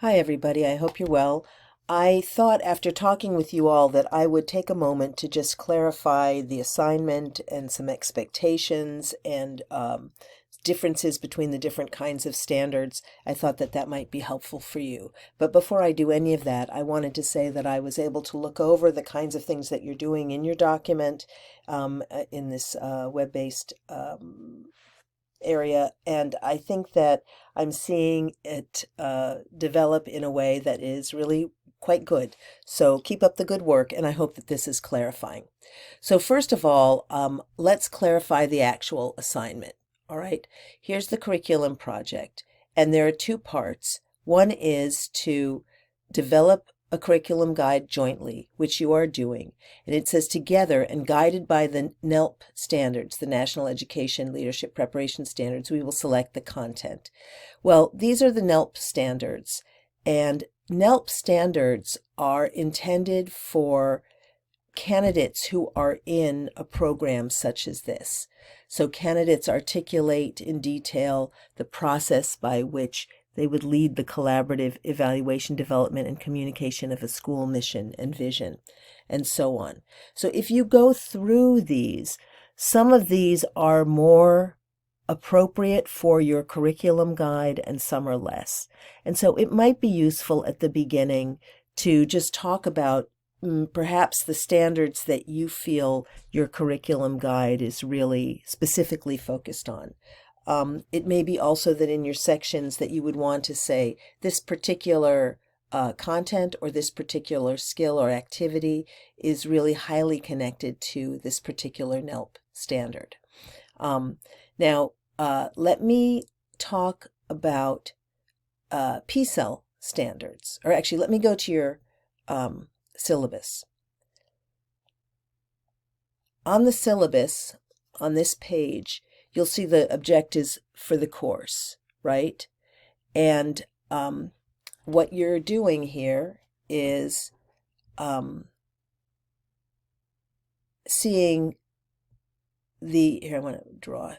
Hi, everybody. I hope you're well. I thought after talking with you all that I would take a moment to just clarify the assignment and some expectations and differences between the different kinds of standards. I thought that that might be helpful for you. But before I do any of that, I wanted to say that I was able to look over the kinds of things that you're doing in your document in this web-based area, and I think that I'm seeing it develop in a way that is really quite good. So keep up the good work, and I hope that this is clarifying. So first of all, let's clarify the actual assignment. All right, here's the curriculum project, and there are two parts. One is to develop a curriculum guide jointly, which you are doing. And it says together and guided by the NELP standards, the National Education Leadership Preparation Standards, we will select the content. Well, these are the NELP standards, and NELP standards are intended for candidates who are in a program such as this. So candidates articulate in detail the process by which they would lead the collaborative evaluation, development, and communication of a school mission and vision, and so on. So if you go through these, some of these are more appropriate for your curriculum guide and some are less. And so it might be useful at the beginning to just talk about perhaps the standards that you feel your curriculum guide is really specifically focused on. It may be also that in your sections that you would want to say this particular content or this particular skill or activity is really highly connected to this particular NELP standard. Now, let me talk about P-cell standards, or actually let me go to your syllabus. On the syllabus, on this page, you'll see the objectives for the course, right? And what you're doing here is seeing here I want to draw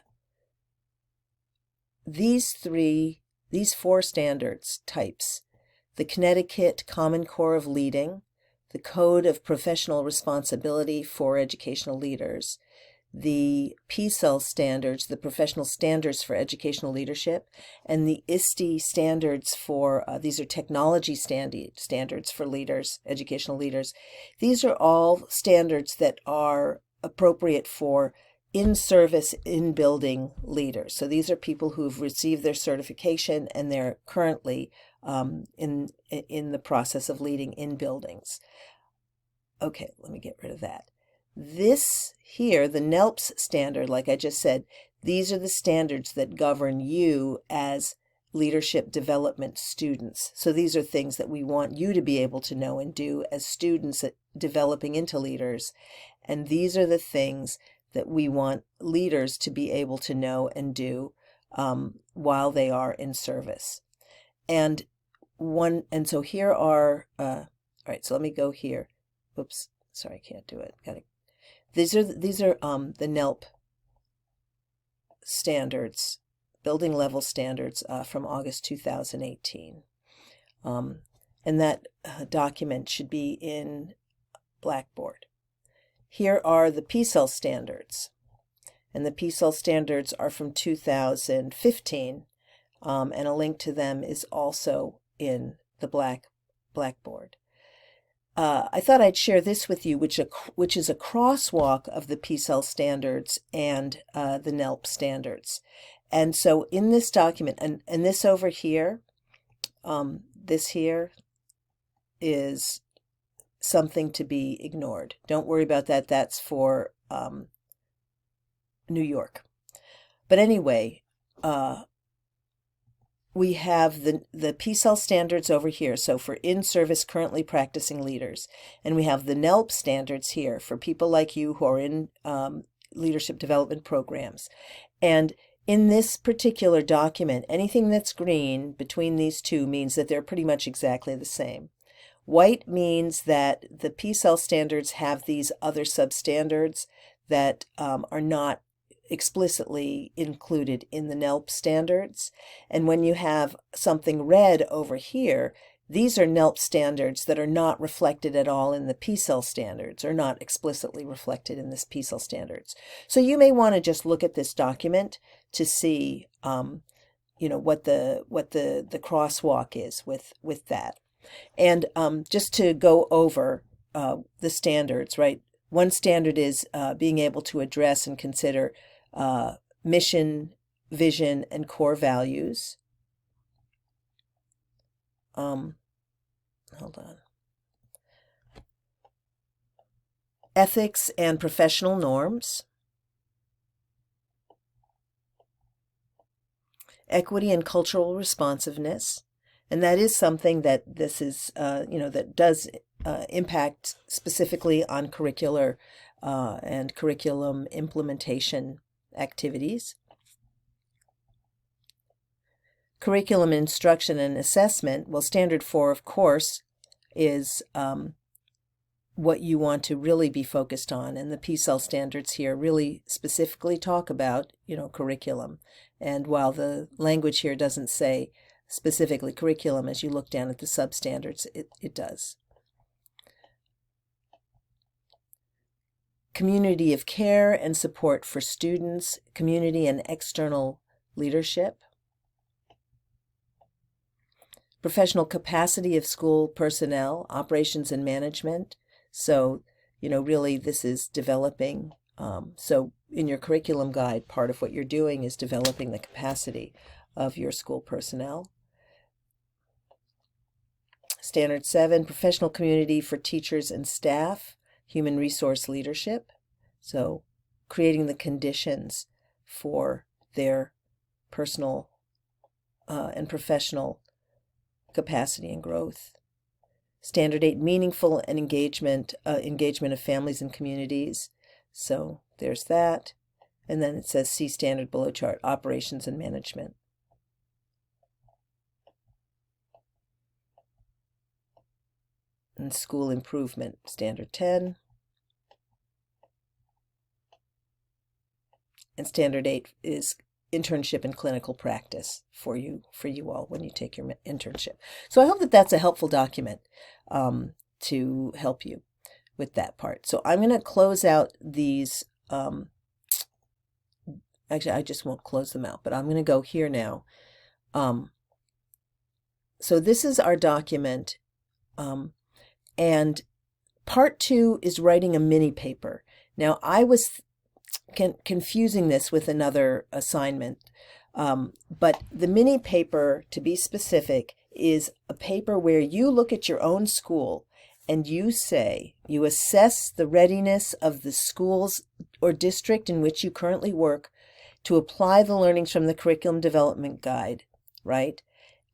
these four standards types: the Connecticut Common Core of Leading, the Code of Professional Responsibility for Educational Leaders, the P-cell standards, the Professional Standards for Educational Leadership, and the ISTE standards for, these are technology standards for leaders, educational leaders. These are all standards that are appropriate for in-service, in-building leaders. So these are people who've received their certification and they're currently in the process of leading in buildings. Okay, let me get rid of that. This here, the NELPS standard, like I just said, these are the standards that govern you as leadership development students. So these are things that we want you to be able to know and do as students developing into leaders. And these are the things that we want leaders to be able to know and do while they are in service. And so here are, all right, so let me go here. Oops, sorry, I can't do it. These are the NELP standards, building level standards from August 2018. And that document should be in Blackboard. Here are the P-cell standards. And the P-cell standards are from 2015. And a link to them is also in the Blackboard. I thought I'd share this with you, which is a crosswalk of the P-cell standards and the NELP standards. And so in this document, and this over here, this here is something to be ignored. Don't worry about that. That's for New York. But anyway, we have the P-cell standards over here, so for in-service currently practicing leaders. And we have the NELP standards here for people like you who are in leadership development programs. And in this particular document, anything that's green between these two means that they're pretty much exactly the same. White means that the P-cell standards have these other substandards that are not explicitly included in the NELP standards. And when you have something red over here, these are NELP standards that are not reflected at all in the PCEL standards, or not explicitly reflected in this PCEL standards. So you may want to just look at this document to see, what the crosswalk is with that. And just to go over the standards, right? One standard is being able to address and consider mission, vision, and core values. Hold on. Ethics and professional norms. Equity and cultural responsiveness. And that is something that this is, that does impact specifically on curricular and curriculum implementation activities. Curriculum instruction and assessment, well, standard 4, of course, is what you want to really be focused on. And the PCEL standards here really specifically talk about, curriculum. And while the language here doesn't say specifically curriculum, as you look down at the substandards, it does. Community of care and support for students, community and external leadership. Professional capacity of school personnel, operations and management. So, really this is developing. So in your curriculum guide, part of what you're doing is developing the capacity of your school personnel. Standard 7, professional community for teachers and staff, human resource leadership. So creating the conditions for their personal and professional capacity and growth. Standard 8, meaningful and engagement of families and communities. So there's that. And then it says C standard below chart, operations and management. And school improvement, standard 10. And standard 8 is internship and clinical practice for you all when you take your internship. So I hope that that's a helpful document to help you with that part. So I'm going to close out these. Actually, I just won't close them out, but I'm going to go here now. So this is our document, and part 2 is writing a mini paper. Now I was confusing this with another assignment, but the mini paper, to be specific, is a paper where you look at your own school and you assess the readiness of the schools or district in which you currently work to apply the learnings from the curriculum development guide, right?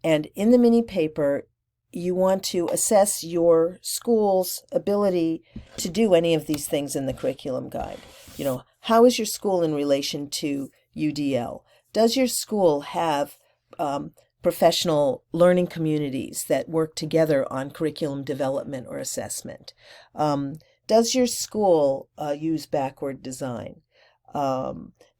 And in the mini paper, you want to assess your school's ability to do any of these things in the curriculum guide. How is your school in relation to UDL? Does your school have professional learning communities that work together on curriculum development or assessment? Does your school use backward design?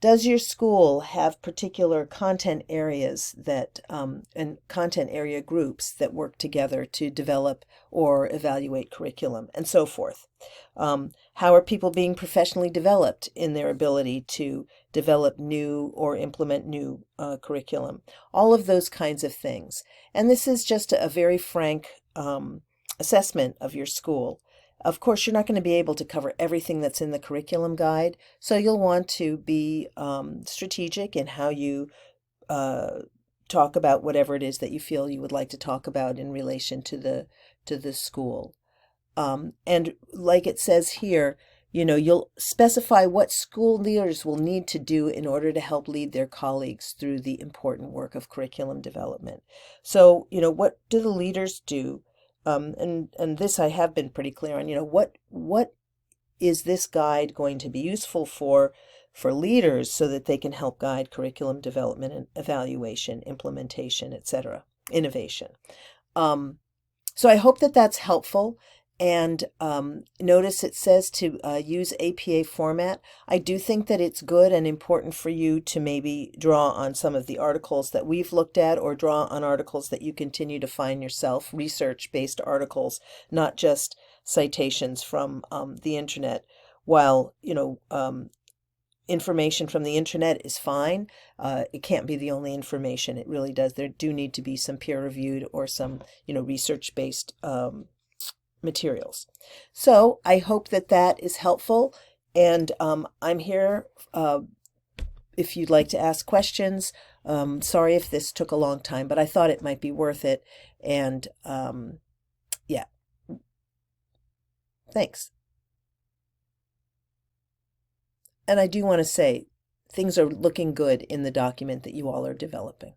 Does your school have particular content areas that and content area groups that work together to develop or evaluate curriculum, and so forth? How are people being professionally developed in their ability to develop new or implement new curriculum? All of those kinds of things. And this is just a very frank assessment of your school. Of course, you're not going to be able to cover everything that's in the curriculum guide, so you'll want to be strategic in how you talk about whatever it is that you feel you would like to talk about in relation to the school. And like it says here, you'll specify what school leaders will need to do in order to help lead their colleagues through the important work of curriculum development. So, what do the leaders do? And this I have been pretty clear on, what is this guide going to be useful for leaders so that they can help guide curriculum development and evaluation, implementation, etc., innovation. So I hope that that's helpful. And notice it says to use APA format. I do think that it's good and important for you to maybe draw on some of the articles that we've looked at, or draw on articles that you continue to find yourself, research-based articles, not just citations from the internet. While, information from the internet is fine, it can't be the only information. It really does. There do need to be some peer-reviewed or some, research-based materials. So I hope that that is helpful, and I'm here if you'd like to ask questions. Sorry if this took a long time, but I thought it might be worth it, and yeah, thanks. And I do want to say things are looking good in the document that you all are developing.